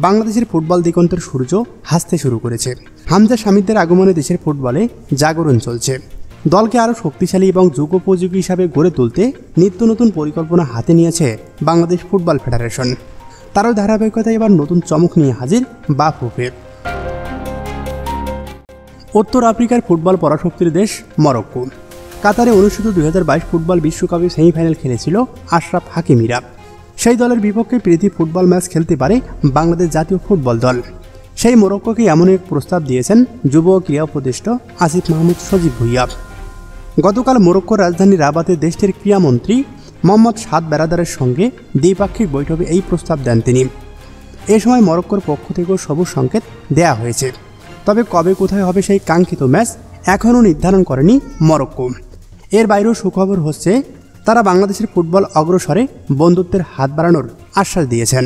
বাংলাদেশের ফুটবল দিগন্তের সূর্য হাসতে শুরু করেছে। হামজা শামিরদের আগমনে দেশের ফুটবলে জাগরণ চলছে। দলকে আরও শক্তিশালী এবং যুগোপযোগী হিসাবে গড়ে তুলতে নিত্য নতুন পরিকল্পনা হাতে নিয়েছে বাংলাদেশ ফুটবল ফেডারেশন। তারও ধারাবাহিকতায় এবার নতুন চমক নিয়ে হাজির বাফুফে। উত্তর আফ্রিকার ফুটবল পরাশক্তির দেশ মরক্কো। কাতারে অনুষ্ঠিত 2022 ফুটবল বিশ্বকাপে সেমিফাইনাল খেলেছিল আশরাফ হাকিমিরা। সেই দলের বিপক্ষে প্রীতি ফুটবল ম্যাচ খেলতে পারে বাংলাদেশ জাতীয় ফুটবল দল। সেই মরক্কোকে এমন এক প্রস্তাব দিয়েছেন যুব ক্রীড়া উপদেষ্টা আসিফ মাহমুদ সজীব ভুইয়া। গতকাল মরক্কোর রাজধানী রাবাতে দেশটির ক্রীড়ামন্ত্রী মোহাম্মদ সাদ বেরাদারের সঙ্গে দ্বিপাক্ষিক বৈঠকে এই প্রস্তাব দেন তিনি। এ সময় মরক্কোর পক্ষ থেকেও সবুজ সংকেত দেয়া হয়েছে। তবে কবে কোথায় হবে সেই কাঙ্ক্ষিত ম্যাচ এখনও নির্ধারণ করেনি মরক্কো। এর বাইরেও সুখবর হচ্ছে তারা বাংলাদেশের ফুটবল অগ্রসরে বন্ধুত্বের হাত বাড়ানোর আশ্বাস দিয়েছেন।